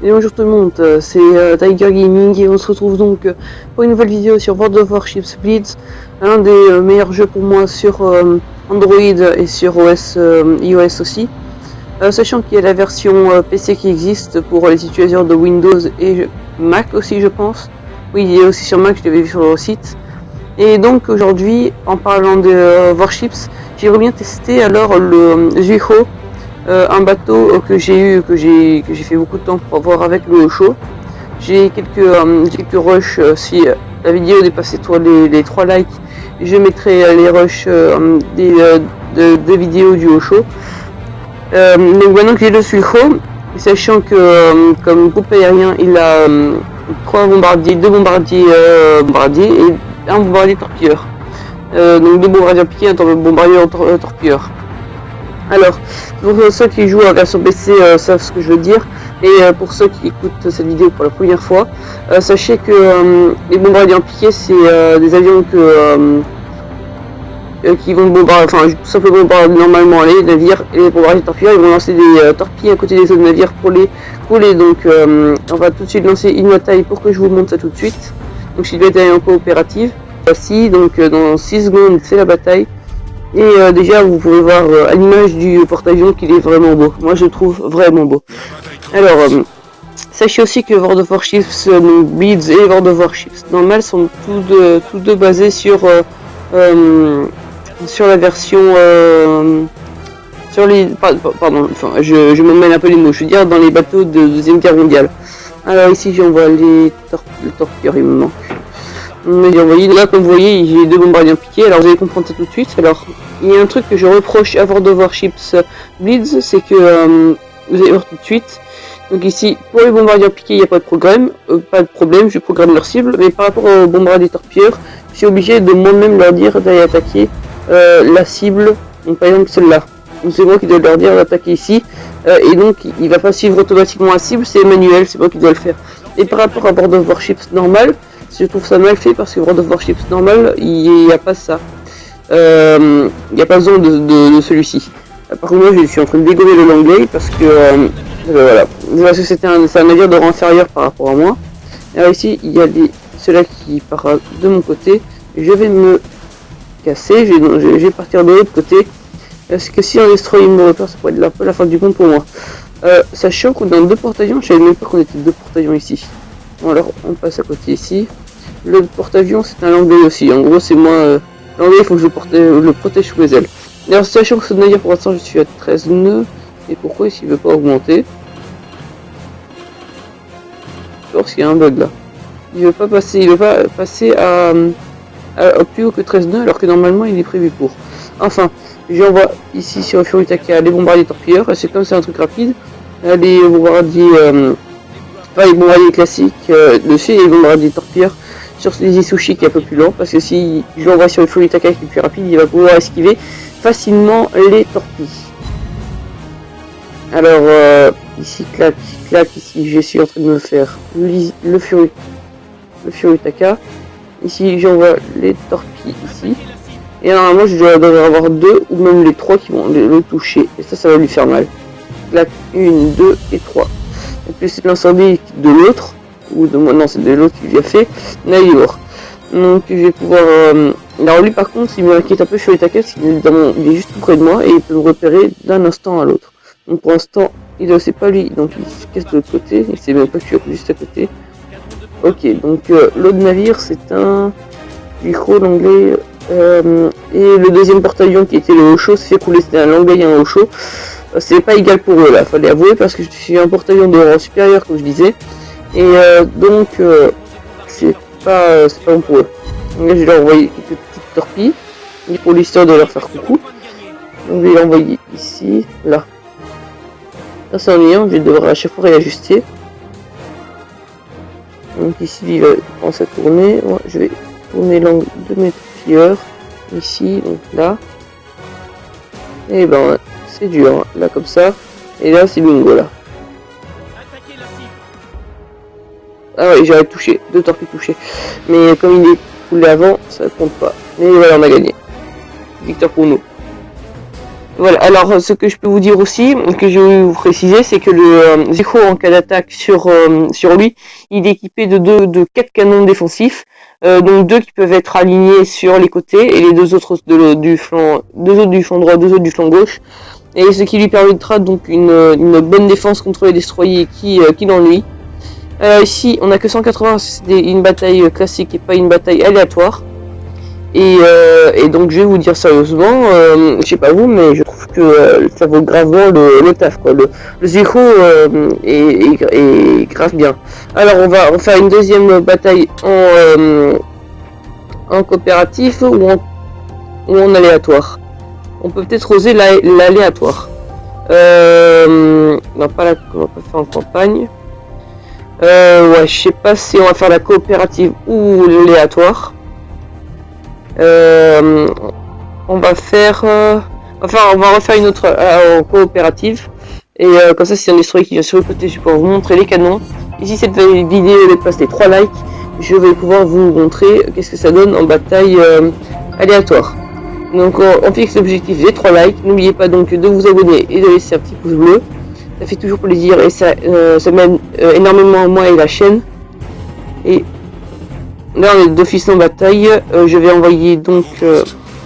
Et bonjour tout le monde, c'est Tiger Gaming et on se retrouve donc pour une nouvelle vidéo sur World of Warships Blitz, un des meilleurs jeux pour moi sur Android et sur iOS aussi. Sachant qu'il y a la version PC qui existe pour les utilisateurs de Windows et Mac aussi je pense. Oui, il est aussi sur Mac, je l'avais vu sur le site. Et donc aujourd'hui, en parlant de Warships, j'aimerais bien tester alors le Zuiho. Un bateau que j'ai fait beaucoup de temps pour avoir avec le Osho. J'ai quelques rushs. Si la vidéo dépasse les 3 likes, je mettrai les rushs des vidéos du Osho. Donc maintenant que j'ai le Zuiho, sachant que comme groupe aérien il a 3 bombardiers, 2 bombardiers et un bombardier torpilleur. Donc 2 bombardiers piqués, un bombardier torpilleur. Alors, pour ceux qui jouent en version PC savent ce que je veux dire, et pour ceux qui écoutent cette vidéo pour la première fois, sachez que les bombardiers en piqué, c'est des avions qui vont bombarder, enfin tout simplement bombarder normalement les navires, et les bombardiers torpilleurs, ils vont lancer des torpilles à côté des autres navires pour les couler. Donc on va tout de suite lancer une bataille pour que je vous montre ça tout de suite. Donc c'est une bataille en coopérative. Voici, donc dans 6 secondes, c'est la bataille. Et déjà vous pouvez voir à l'image du porte-avions qu'il est vraiment beau. Moi je le trouve vraiment beau. Alors sachez aussi que World of Warships Blitz et World of Warships normal sont tous deux basés sur la version sur les pardon, enfin je me mêle un peu les mots, je veux dire dans les bateaux de Deuxième Guerre mondiale. Alors ici j'envoie le torpilleur, il me manque. Mais j'ai envoyé, là comme vous voyez j'ai 2 bombardiers piqués, alors vous allez comprendre ça tout de suite. Alors il y a un truc que je reproche à World of Warships Blitz, c'est que vous allez voir tout de suite. Donc ici pour les bombardiers piqués il n'y a pas de problème, je programme leur cible, mais par rapport aux bombardiers torpilleurs, je suis obligé de moi-même leur dire d'aller attaquer la cible, donc par exemple celle-là. Donc c'est moi qui dois leur dire d'attaquer ici, et donc il va pas suivre automatiquement la cible, c'est manuel, c'est moi qui dois le faire. Et par rapport à World of Warships normal, je trouve ça mal fait parce que World of Warships normal, il n'y a pas ça. Il n'y a pas besoin de celui-ci. Par contre, moi je suis en train de dégommer le Langley parce que voilà. Parce que c'est un navire de rang inférieur par rapport à moi. Alors ici, il y a ceux-là qui part de mon côté. Je vais me casser, je vais partir de l'autre côté. Parce que si on destroy une moteur, ça pourrait être un peu la fin du monde pour moi. Sachant qu'on est dans 2 porte-avions, je savais même pas qu'on était 2 porte-avions ici. Bon alors on passe à côté ici. Le porte-avions c'est un Langley aussi, en gros c'est moi, Langley il faut que je le protège sous les ailes. D'ailleurs sachant que ce navire pour l'instant je suis à 13 nœuds, et pourquoi ici il veut pas augmenter? Parce qu'il y a un bug là. Il veut pas passer à plus haut que 13 nœuds alors que normalement il est prévu pour. Enfin, j'envoie ici sur Furitaka les bombardiers torpilleurs, et c'est comme c'est un truc rapide, les bombardiers les bombardiers classiques dessus et les bombardiers torpilleurs sur les Isushi qui est un peu plus lent, parce que si je l'envoie sur le Furitaka qui est plus rapide, il va pouvoir esquiver facilement les torpilles. Alors ici clac, ici je suis en train de me faire le Furitaka. Ici j'envoie les torpilles ici. Et normalement je devrais avoir 2 ou même les 3 qui vont le toucher. Et ça va lui faire mal. Clac, 1, 2 et 3. Et puis c'est l'incendie de l'autre. Ou de moi, non c'est de l'autre qui l'a fait. Là il est mort. Donc je vais pouvoir... Alors lui par contre il m'inquiète un peu sur les taquets, parce qu'il est juste tout près de moi et il peut me repérer d'un instant à l'autre. Donc pour l'instant il ne sait pas lui, donc il se casse de l'autre côté, il sait même pas que je suis juste à côté. Ok, donc l'autre navire c'est un Zuiho Langley, et le deuxième porte-avions qui était le Osho s'est fait couler, c'était un Langley et un Osho. C'est pas égal pour eux là, fallait avouer, parce que je suis un porte-avions de rang supérieur comme je disais. Et donc c'est pas bon pour eux. Donc là je vais leur envoyer quelques petites torpilles pour l'histoire de leur faire coucou. Donc je vais l'envoyer ici, là. Ça c'est ennuyant, je devrais à chaque fois réajuster. Donc ici il va commencer à tourner. Moi, je vais tourner l'angle de mes torpilleurs ici, donc là. Et ben c'est dur, hein. Là comme ça. Et là c'est bingo là. Ah ouais, j'aurais touché, 2 torpilles touchées. Mais comme il est coulé avant, ça ne compte pas. Mais voilà, on a gagné. Victoire pour nous. Voilà, alors ce que je peux vous dire aussi, que je vais vous préciser, c'est que le Zico en cas d'attaque sur lui, il est équipé de 4 canons défensifs, donc 2 qui peuvent être alignés sur les côtés et les deux autres du flanc, deux autres du flanc droit, deux autres du flanc gauche, et ce qui lui permettra donc une bonne défense contre les destroyers qui l'ennuient. Ici, on a que 180, c'est une bataille classique et pas une bataille aléatoire. Et donc je vais vous dire sérieusement, je sais pas vous, mais je trouve que ça vaut gravement le taf quoi. Le Zico est grave bien. Alors on va faire une deuxième bataille en coopératif ou en aléatoire. On peut peut-être oser l'aléatoire. On va pas faire en campagne. Ouais, je sais pas si on va faire la coopérative ou l'aléatoire. On va refaire une autre en coopérative et comme ça, si un destroyer qui vient sur le côté, je vais pouvoir vous montrer les canons. Et si cette vidéo dépasse les 3 likes, je vais pouvoir vous montrer qu'est-ce que ça donne en bataille aléatoire. Donc on fixe l'objectif des 3 likes. N'oubliez pas donc de vous abonner et de laisser un petit pouce bleu. Ça fait toujours plaisir et ça m'aide énormément à moi et la chaîne. Et là on est d'office en bataille, je vais envoyer donc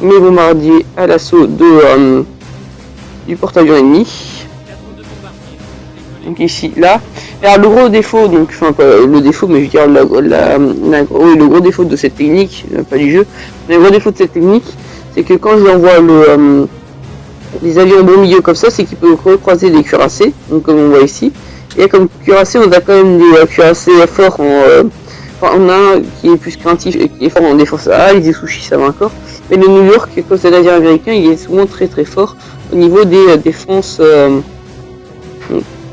mes bombardiers à l'assaut du porte-avions ennemi. Donc ici, là. Alors le gros défaut, donc enfin pas le défaut, mais je veux dire le gros défaut de cette technique, pas du jeu, mais le gros défaut de cette technique, c'est que quand j'envoie les avions au milieu comme ça, c'est qu'ils peuvent recroiser des cuirassés, donc comme on voit ici. Et comme cuirassés, on a quand même des cuirassés forts on a un qui est plus craintif et qui est fort en défense A, les Sushi ça va encore. Mais le New York, à cause de l'Asie américain, il est souvent très fort au niveau des défenses.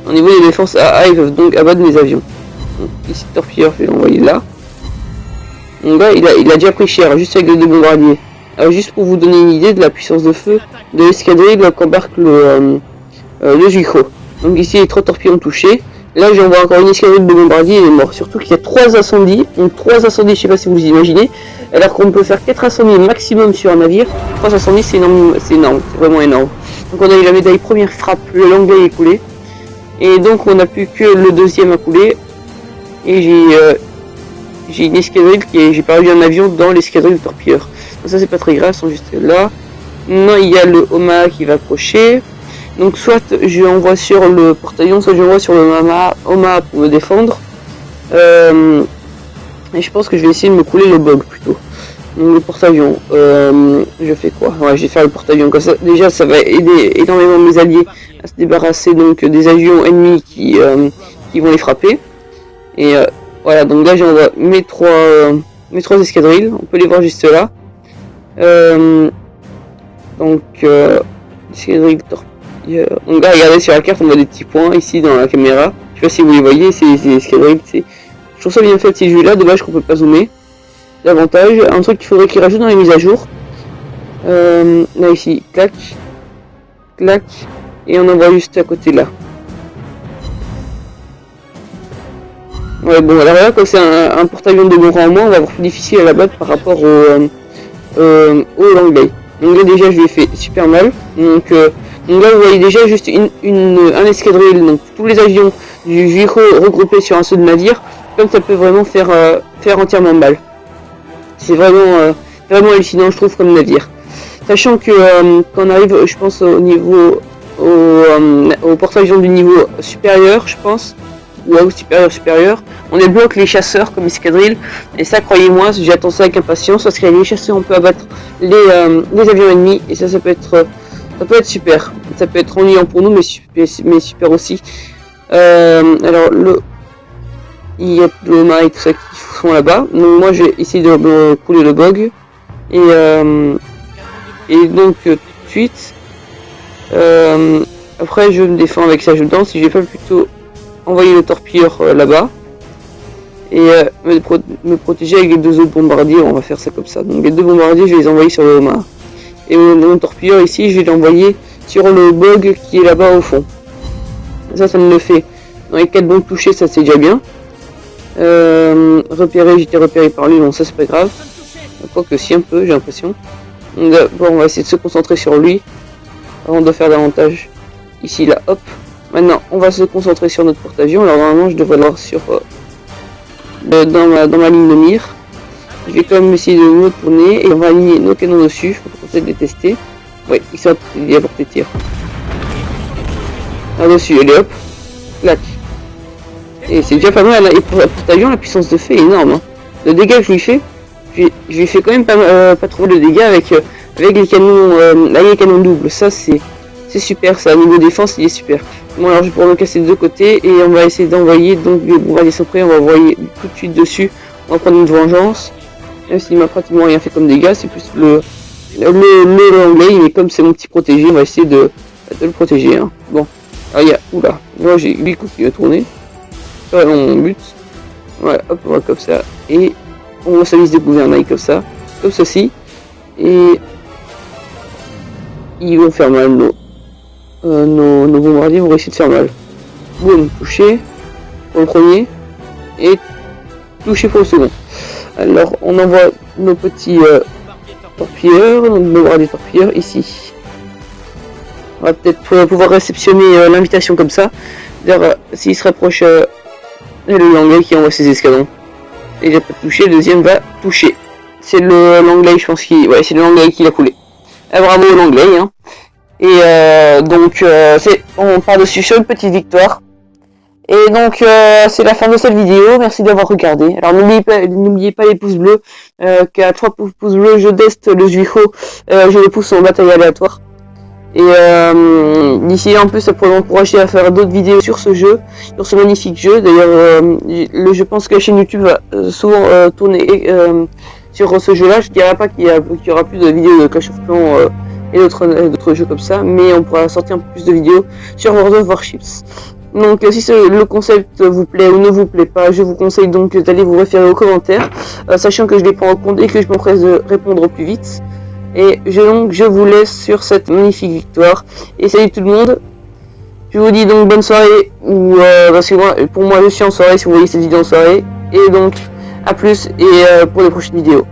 Au niveau des défenses AA, ils peuvent donc abattre mes avions. Donc, ici, torpilleur, je vais l'envoyer là. Donc là, il a déjà pris cher, juste avec les 2 bombardiers. Alors, juste pour vous donner une idée de la puissance de feu de l'escadrille qu'embarque le Zico. Donc ici, les 3 torpilles ont touché. Là, j'envoie encore une escadrille de bombardiers, il est mort. Surtout qu'il y a 3 incendies. Donc 3 incendies, je sais pas si vous imaginez. Alors qu'on peut faire 4 incendies maximum sur un navire. 3 incendies, c'est énorme, c'est vraiment énorme. Donc on a eu la médaille première frappe, le Langley est coulé. Et donc on n'a plus que le deuxième à couler. Et j'ai une escadrille j'ai perdu un avion dans l'escadrille de torpilleurs. Donc ça c'est pas très grave, ils sont juste là. Non, il y a le Omaha qui va approcher. Donc soit je envoie sur le porte-avions, soit je envoie sur le Omaha pour me défendre. Et je pense que je vais essayer de me couler le bug plutôt. Donc le porte-avions, je fais quoi? Ouais, je vais faire le porte-avions comme ça. Déjà ça va aider énormément mes alliés à se débarrasser donc des avions ennemis qui vont les frapper. Et voilà, donc là j'envoie mes trois escadrilles, on peut les voir juste là. Donc escadrille torpille. Donc là regardez sur la carte, on voit des petits points ici dans la caméra. Je sais pas si vous les voyez, c'est escadrilles. Je trouve ça bien fait ces jeux là, dommage qu'on peut pas zoomer. Davantage, un truc qu'il faudrait qu'ils rajoutent dans les mises à jour. Là ici, clac, clac, et on envoie juste à côté là. Ouais bon alors là comme c'est un porte-avions de bon rang en moins, on va avoir plus difficile à la battre par rapport au Langley. Donc là déjà je lui ai fait super mal. Donc là vous voyez déjà juste un escadrille, donc tous les avions du Zico regroupés sur un seul navire, comme ça peut vraiment faire entièrement mal. C'est vraiment hallucinant je trouve comme navire. Sachant que quand on arrive je pense au porte-avions du niveau supérieur je pense, ou au supérieur, on débloque les chasseurs comme escadrille, et ça croyez-moi j'attends ça avec impatience parce qu'avec les chasseurs on peut abattre les avions ennemis et ça peut être super, ça peut être ennuyant pour nous mais super aussi. Alors il y a le Omaha et tout ça qui sont là-bas, donc moi je vais essayer de couler le bug et donc tout de suite après je me défends avec ça, je danse si j'ai pas plutôt envoyer le torpilleur là-bas et me protéger avec les 2 autres bombardiers. On va faire ça comme ça, donc les 2 bombardiers je vais les envoyer sur le Omaha et mon torpilleur ici je vais l'envoyer sur le bug qui est là-bas au fond. Ça me le fait dans les 4 bombes touchées, ça c'est déjà bien. J'étais repéré par lui, bon ça c'est pas grave, quoique si un peu j'ai l'impression. Bon on va essayer de se concentrer sur lui. avant de faire davantage. Ici, là, hop. Maintenant, on va se concentrer sur notre porte-avions. Alors normalement, je devrais l'avoir sur dans ma ligne de mire. Je vais quand même essayer de me tourner et on va aligner nos canons dessus. On va peut-être les tester. Oui, ils sont à portée de tir. Là-dessus, allez hop, clac. Et c'est déjà pas mal. Et pour la porte-avions, la puissance de feu est énorme. Hein. Le dégât que je lui fais, je lui fais quand même pas trop de dégâts avec les canons doubles. Ça c'est super, ça, au niveau défense il est super. Bon alors je vais pouvoir me casser de deux côtés et on va essayer d'envoyer donc les bombardiers sont prêts, on va envoyer tout de suite dessus, on va prendre une vengeance. Même s'il m'a pratiquement rien fait comme dégâts, c'est plus le anglais, mais comme c'est mon petit protégé, on va essayer de le protéger. Hein. Bon, alors il y a, oula, moi j'ai 8 coups qui vont tourner, ça va mon but. Ouais, hop, on va comme ça, et on va service de gouvernail comme ça, comme ceci, et ils vont faire mal, nos bombardiers vont essayer de faire mal. Boum, touché pour le premier, et touché pour le second. Alors, on envoie nos petits torpilleurs, nos bombardiers torpilleurs ici. On va peut-être pouvoir réceptionner l'invitation comme ça. D'ailleurs, s'il se rapproche, l'anglais qui envoie ses escadrons. Et il a pas touché, le deuxième va toucher. C'est l'anglais, je pense, ouais, c'est l'anglais qui l'a coulé. Bravo l'anglais, hein. Et donc, on part dessus sur une petite victoire. Et donc, c'est la fin de cette vidéo. Merci d'avoir regardé. Alors, n'oubliez pas les pouces bleus. Qu'à 3 pouces bleus, je teste le Zuiho. Je le pousse en bataille aléatoire. Et d'ici là, en plus, ça pourrait m'encourager à faire d'autres vidéos sur ce jeu, sur ce magnifique jeu. D'ailleurs, je pense que la chaîne YouTube va souvent tourner sur ce jeu-là. Je dirais pas qu'il y aura plus de vidéos de Clash of Clans et d'autres jeux comme ça, mais on pourra sortir un peu plus de vidéos sur World of Warships. Donc si le concept vous plaît ou ne vous plaît pas, je vous conseille donc d'aller vous référer aux commentaires, sachant que je les prends en compte et que je m'empresse de répondre au plus vite. Et je vous laisse sur cette magnifique victoire. Et salut tout le monde. Je vous dis donc bonne soirée, ou parce que pour moi je suis en soirée si vous voyez cette vidéo en soirée. Et donc à plus et pour les prochaines vidéos.